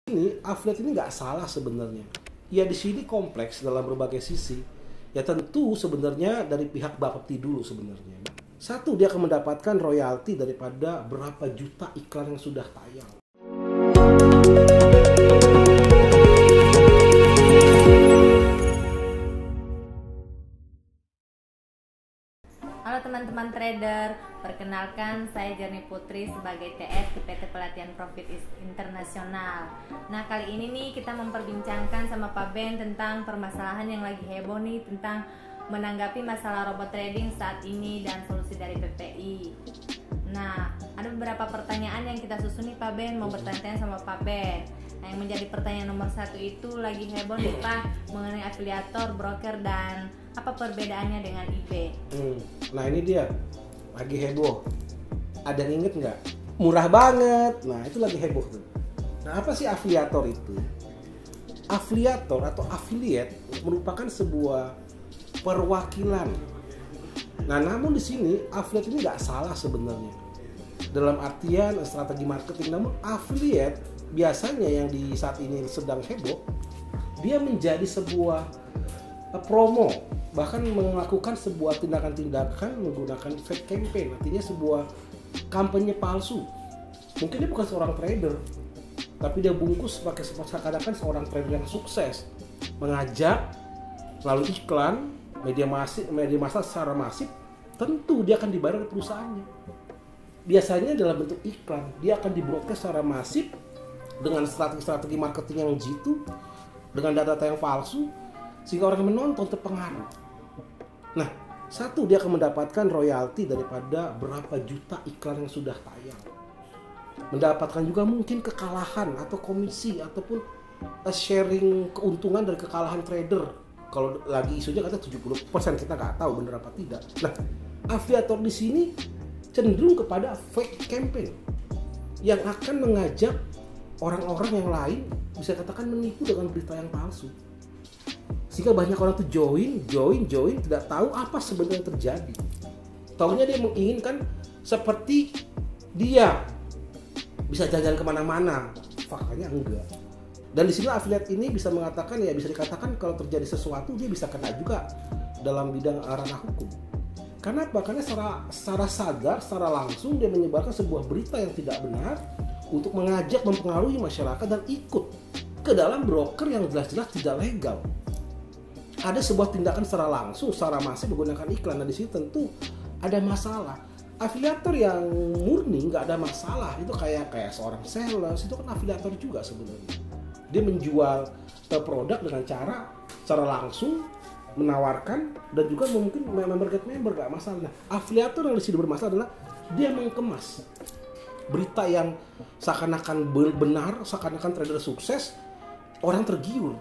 Ini affiliate ini nggak salah sebenarnya. Ya di sini kompleks dalam berbagai sisi. Ya tentu sebenarnya dari pihak Bapepti dulu sebenarnya. Satu, dia akan mendapatkan royalti daripada berapa juta iklan yang sudah tayang. Halo teman-teman trader, perkenalkan saya Jerni Putri sebagai TS di PT Pelatihan Profit Internasional. Nah kali ini nih kita memperbincangkan sama Pak Ben tentang permasalahan yang lagi heboh nih tentang menanggapi masalah robot trading saat ini dan solusi dari PPI. Nah ada beberapa pertanyaan yang kita susun nih Pak Ben, mau bertanya-tanya sama Pak Ben. Nah yang menjadi pertanyaan nomor 1 itu lagi heboh nih Pak mengenai afiliator, broker dan apa perbedaannya dengan eBay? Nah ini dia, lagi heboh. Ada yang inget nggak? Murah banget. Nah itu lagi heboh tuh. Nah apa sih afiliator itu? Afiliator atau affiliate merupakan sebuah perwakilan. Nah namun di sini affiliate ini nggak salah sebenarnya. Dalam artian strategi marketing, namun affiliate biasanya yang di saat ini sedang heboh, dia menjadi sebuah promo, bahkan melakukan sebuah tindakan-tindakan menggunakan fake campaign, artinya sebuah kampanye palsu. Mungkin dia bukan seorang trader, tapi dia bungkus pakai seakan-akan seorang trader yang sukses, mengajak melalui iklan, media massa secara masif. Tentu dia akan dibayar oleh perusahaannya. Biasanya dalam bentuk iklan, dia akan di-broadcast secara masif dengan strategi marketing yang jitu, dengan data-data yang palsu, sehingga orang yang menonton terpengaruh. Nah, satu, dia akan mendapatkan royalti daripada berapa juta iklan yang sudah tayang. Mendapatkan juga mungkin kekalahan atau komisi ataupun sharing keuntungan dari kekalahan trader. Kalau lagi isunya kata 70%, kita nggak tahu benar apa tidak. Nah, afiliator di sini cenderung kepada fake campaign yang akan mengajak orang-orang yang lain, bisa katakan menipu dengan berita yang palsu. Sehingga banyak orang tuh join, tidak tahu apa sebenarnya terjadi. Taunya dia menginginkan seperti dia bisa jalan kemana-mana, faktanya enggak. Dan di sini affiliate ini bisa mengatakan, ya bisa dikatakan kalau terjadi sesuatu dia bisa kena juga dalam bidang ranah hukum. Karena apa? Karena secara sadar, secara langsung dia menyebarkan sebuah berita yang tidak benar untuk mengajak mempengaruhi masyarakat dan ikut ke dalam broker yang jelas-jelas tidak legal. Ada sebuah tindakan secara langsung, secara masif menggunakan iklan. Nah di sini tentu ada masalah. Afiliator yang murni nggak ada masalah, itu kayak seorang sales, itu kan afiliator juga sebenarnya. Dia menjual produk dengan cara secara langsung menawarkan dan juga mungkin member get member, nggak masalah. Nah, afiliator yang di sini bermasalah adalah dia mengemas berita yang seakan-akan benar, seakan-akan trader sukses, orang tergiur,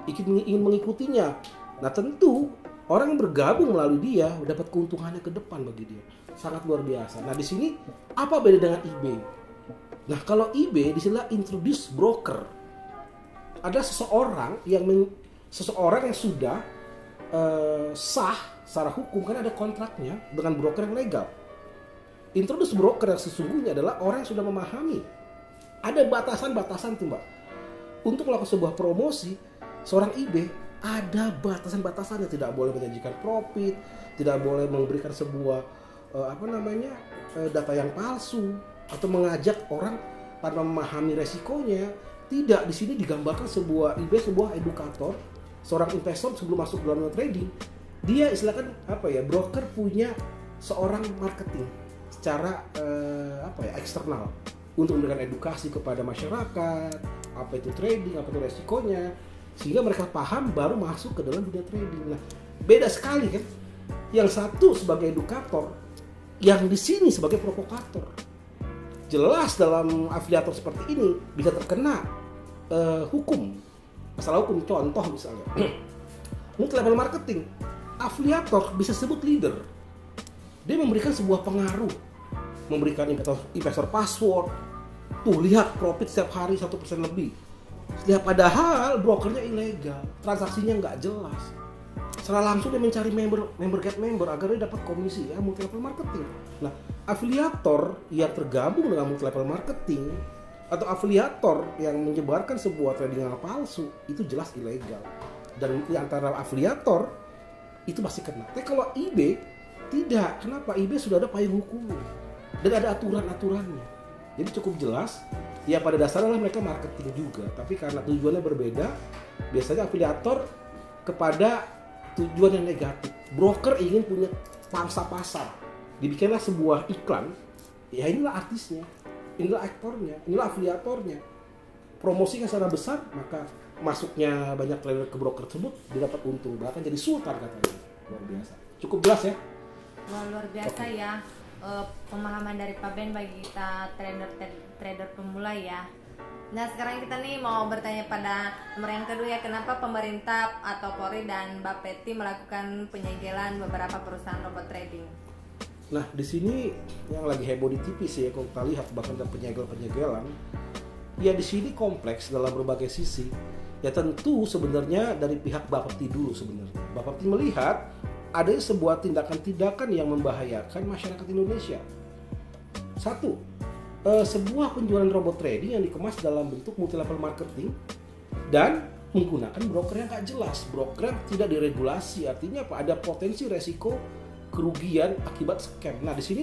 ingin mengikutinya. Nah tentu orang yang bergabung melalui dia dapat keuntungannya ke depan bagi dia, sangat luar biasa. Nah di sini apa beda dengan eBay? Nah kalau eBay di sini introduce broker, ada seseorang yang sudah sah secara hukum karena ada kontraknya dengan broker yang legal. Introduce broker yang sesungguhnya adalah orang yang sudah memahami ada batasan-batasan tuh Mbak. Untuk melakukan sebuah promosi, seorang eBay ada batasan-batasannya, tidak boleh menjanjikan profit, tidak boleh memberikan sebuah data yang palsu atau mengajak orang tanpa memahami resikonya. Tidak, di sini digambarkan sebuah eBay, sebuah edukator, seorang investor sebelum masuk dalam trading. Dia istilahkan broker punya seorang marketing secara eksternal untuk memberikan edukasi kepada masyarakat, apa itu trading, apa itu resikonya, sehingga mereka paham baru masuk ke dalam dunia trading. Nah, beda sekali kan? Yang satu sebagai edukator, yang di sini sebagai provokator. Jelas dalam afiliator seperti ini bisa terkena hukum. Masalah hukum, contoh misalnya multi level marketing, afiliator bisa sebut leader. Dia memberikan sebuah pengaruh, memberikan investor password, tuh lihat profit setiap hari 1% lebih. Lihat padahal brokernya ilegal, transaksinya nggak jelas. Secara langsung dia mencari member get member agar dia dapat komisi, ya multi level marketing. Nah afiliator yang tergabung dengan multi level marketing atau afiliator yang menyebarkan sebuah trading palsu itu jelas ilegal. Dan di antara afiliator itu pasti kena. Tapi kalau eBay tidak. Kenapa? eBay sudah ada payung hukumnya dan ada aturan-aturannya. Jadi cukup jelas. Ya pada dasarnya mereka marketing juga, tapi karena tujuannya berbeda, biasanya afiliator kepada tujuan yang negatif. Broker ingin punya pangsa pasar. Dibikinlah sebuah iklan. Ya inilah artisnya, inilah aktornya, inilah afiliatornya. Promosikan secara besar, maka masuknya banyak trader ke broker tersebut didapat untung, bahkan jadi sultan katanya. Luar biasa. Cukup jelas ya? Wah, luar biasa ya. Pemahaman dari Pak Ben bagi kita trader pemula ya. Nah sekarang kita nih mau bertanya pada nomor yang kedua ya, kenapa pemerintah atau Polri dan Bapeti melakukan penyegelan beberapa perusahaan robot trading? Nah di sini yang lagi heboh di TV sih ya, kalau kita lihat bahkan ada penyegelan, ya di sini kompleks dalam berbagai sisi. Ya tentu sebenarnya dari pihak Bapeti dulu sebenarnya. Bapeti melihat ada sebuah tindakan-tindakan yang membahayakan masyarakat Indonesia. Satu, sebuah penjualan robot trading yang dikemas dalam bentuk multi level marketing dan menggunakan broker yang gak jelas, broker yang tidak diregulasi. Artinya apa? Ada potensi resiko kerugian akibat scam. Nah di sini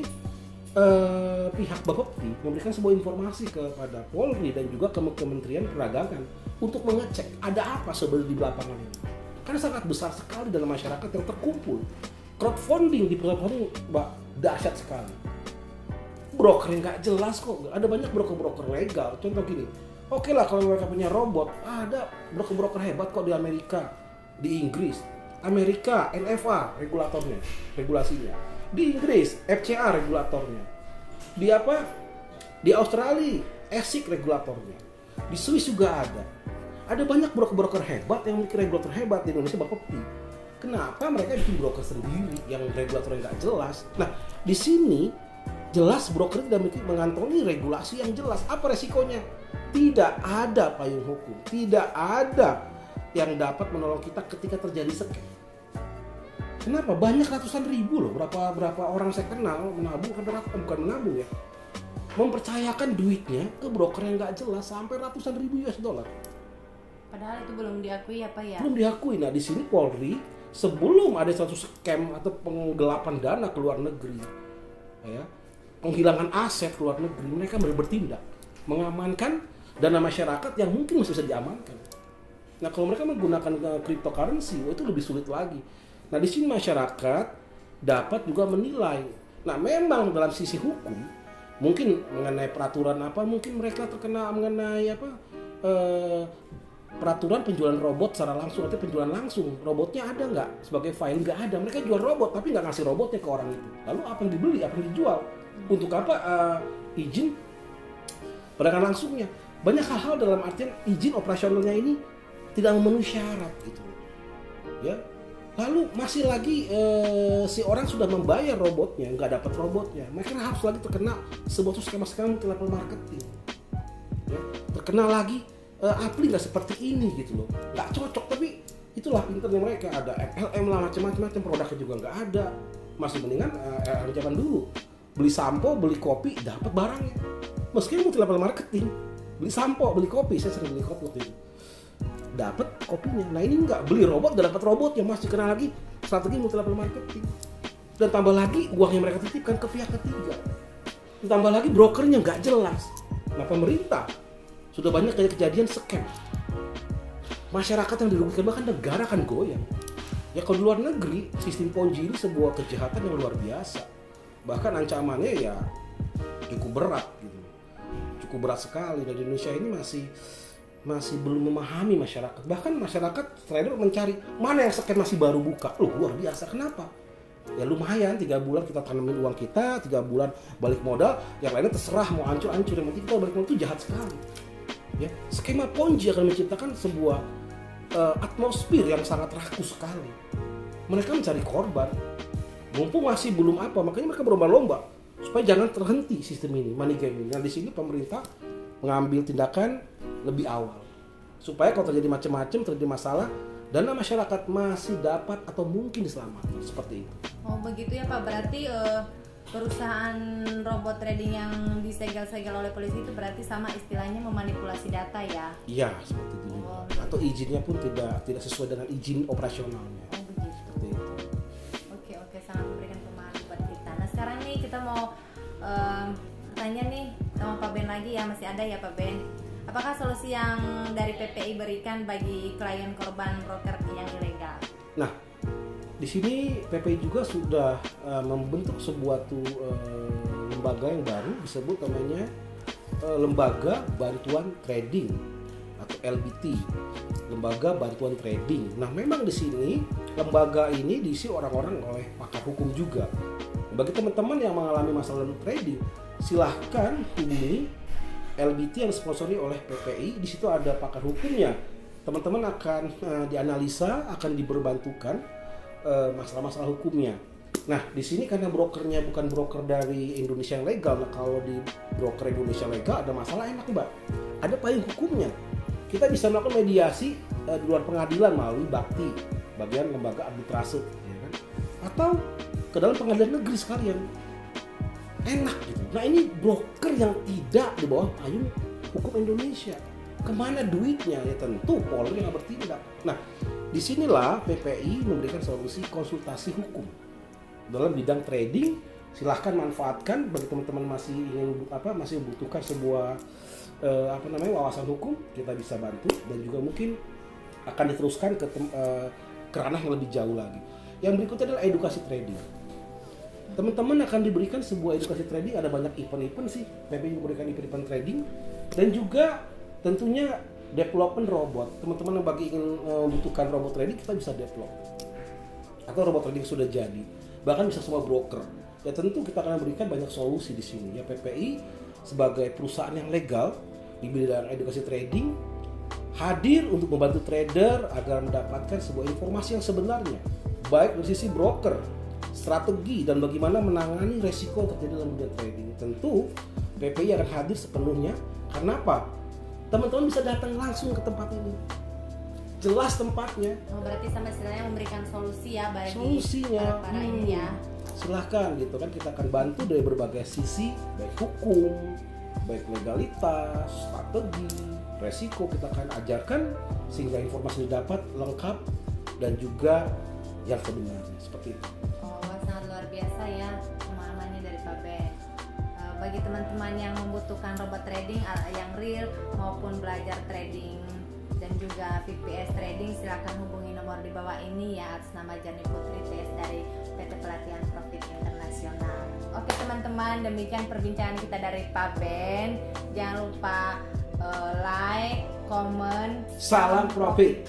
pihak Bapeti memberikan sebuah informasi kepada Polri dan juga ke Kementerian Perdagangan untuk mengecek ada apa sebenarnya di belakangan ini. Karena sangat besar sekali dalam masyarakat yang terkumpul. Crowdfunding di perusahaan dahsyat sekali. Broker yang nggak jelas kok. Ada banyak broker-broker legal. Contoh gini, oke lah kalau mereka punya robot, ada broker-broker hebat kok di Amerika, di Inggris. Amerika, NFA regulatornya, regulasinya. Di Inggris, FCA regulatornya. Di apa? Di Australia, ESIC regulatornya. Di Swiss juga ada. Ada banyak broker-broker hebat yang memiliki regulator hebat di Indonesia, Bapeti. Kenapa mereka bikin broker sendiri yang regulatornya nggak jelas? Nah, di sini jelas broker tidak mengantongi regulasi yang jelas. Apa resikonya? Tidak ada payung hukum, tidak ada yang dapat menolong kita ketika terjadi scam. Kenapa? Banyak ratusan ribu loh, berapa orang saya kenal menabung, bukan menabung ya, mempercayakan duitnya ke broker yang nggak jelas sampai ratusan ribu US dollar. Padahal itu belum diakui apa ya? Belum diakui. Nah di sini Polri sebelum ada suatu scam atau penggelapan dana ke luar negeri, ya, penghilangan aset ke luar negeri, mereka bertindak mengamankan dana masyarakat yang mungkin masih bisa diamankan. Nah kalau mereka menggunakan cryptocurrency, itu lebih sulit lagi. Nah di sini masyarakat dapat juga menilai. Nah memang dalam sisi hukum mungkin mengenai peraturan apa, mungkin mereka terkena mengenai apa, peraturan penjualan robot secara langsung atau penjualan langsung. Robotnya ada nggak sebagai file? Nggak ada. Mereka jual robot tapi nggak ngasih robotnya ke orang itu. Lalu apa yang dibeli, apa yang dijual? Untuk apa izin perdagangan langsungnya? Banyak hal-hal dalam artian izin operasionalnya ini tidak memenuhi syarat gitu. Ya. Lalu masih lagi si orang sudah membayar robotnya, nggak dapat robotnya. Mereka harus lagi terkena sebuah skema-skema multi level marketing. Ya. Terkena lagi apli nggak seperti ini gitu loh, nggak cocok. Tapi itulah pinternya mereka, ada MLM lah, macam-macam produknya juga nggak ada. Masih mendingan zaman dulu beli sampo, beli kopi, dapat barangnya. Meskipun multi level marketing, beli sampo, beli kopi, saya sering beli kopi waktu itu, dapat kopinya. Nah ini nggak, beli robot nggak dapat robotnya, masih kena lagi strategi multi level marketing. Dan tambah lagi uang yang mereka titipkan ke pihak ketiga. Ditambah lagi brokernya nggak jelas. Nah pemerintah sudah banyak kejadian scam. Masyarakat yang dirugikan, bahkan negara kan goyang. Ya kalau di luar negeri, sistem Ponzi ini sebuah kejahatan yang luar biasa. Bahkan ancamannya ya cukup berat gitu. Cukup berat sekali. Dan di Indonesia ini masih belum memahami masyarakat. Bahkan masyarakat trader mencari mana yang scam masih baru buka. Loh luar biasa. Kenapa? Ya lumayan 3 bulan kita tanamin uang kita, 3 bulan balik modal, yang lainnya terserah mau hancur-hancur, yang penting kita balik modal. Itu jahat sekali. Ya, skema Ponzi akan menciptakan sebuah atmosfer yang sangat rakus sekali. Mereka mencari korban, mumpung masih belum apa, makanya mereka berlomba-lomba supaya jangan terhenti sistem ini, money game ini. Nah di sini pemerintah mengambil tindakan lebih awal supaya kalau terjadi macam-macam, terjadi masalah, dana masyarakat masih dapat atau mungkin diselamatkan, seperti itu. Oh begitu ya Pak, berarti perusahaan robot trading yang disegel-segel oleh polisi itu berarti sama istilahnya memanipulasi data ya? Iya, seperti itu juga. Atau izinnya pun tidak sesuai dengan izin operasionalnya. Oh begitu. Seperti itu. Oke, sangat memberikan pemahaman buat kita. Nah sekarang nih kita mau tanya nih sama Pak Ben lagi ya, masih ada ya Pak Ben. Apakah solusi yang dari PPI berikan bagi klien korban broker yang ilegal? Nah, di sini PPI juga sudah membentuk sebuah lembaga yang baru disebut namanya Lembaga Bantuan Trading atau LBT, Lembaga Bantuan Trading. Nah, memang di sini lembaga ini diisi orang-orang oleh pakar hukum juga. Bagi teman-teman yang mengalami masalah dalam trading, silahkan hubungi LBT yang disponsori oleh PPI. Di situ ada pakar hukumnya. Teman-teman akan dianalisa, akan diberbantukan masalah-masalah hukumnya. Nah, di sini karena brokernya bukan broker dari Indonesia yang legal. Nah, kalau di broker Indonesia legal ada masalah enak Mbak. Ada payung hukumnya. Kita bisa melakukan mediasi di luar pengadilan melalui BAKTI, bagian lembaga arbitrase, ya kan? Atau ke dalam pengadilan negeri sekalian. Enak gitu. Nah, ini broker yang tidak di bawah payung hukum Indonesia. Kemana duitnya? Ya tentu Polri yang bertindak. Nah, disinilah PPI memberikan solusi konsultasi hukum dalam bidang trading. Silahkan manfaatkan bagi teman-teman masih membutuhkan sebuah wawasan hukum, kita bisa bantu dan juga mungkin akan diteruskan ke ranah yang lebih jauh lagi. Yang berikutnya adalah edukasi trading. Teman-teman akan diberikan sebuah edukasi trading, ada banyak event-event sih, PPI memberikan event-event trading dan juga tentunya development robot. Teman-teman yang bagi ingin membutuhkan robot trading, kita bisa develop. Atau robot trading sudah jadi, bahkan bisa semua broker. Ya tentu kita akan memberikan banyak solusi di sini. Ya PPI sebagai perusahaan yang legal di bidang edukasi trading hadir untuk membantu trader agar mendapatkan sebuah informasi yang sebenarnya, baik dari sisi broker, strategi dan bagaimana menangani resiko yang terjadi dalam bidang trading. Tentu PPI akan hadir sepenuhnya. Karena apa? Teman-teman bisa datang langsung ke tempat ini, jelas tempatnya. Oh, berarti sama istilahnya memberikan solusi ya bagi solusinya para ini ya. Silahkan gitu kan, kita akan bantu dari berbagai sisi, baik hukum, baik legalitas, strategi, resiko, kita akan ajarkan sehingga informasi didapat lengkap dan juga yang sebenarnya seperti itu. Oh, sangat luar biasa ya pemahamannya dari Pak Ben. Bagi teman-teman yang membutuhkan robot trading yang real maupun belajar trading dan juga VPS trading, silakan hubungi nomor di bawah ini ya atas nama Jarni Putri TS dari PT Pelatihan Profit Internasional. Oke teman-teman, demikian perbincangan kita dari Pak Ben. Jangan lupa like, comment, salam profit.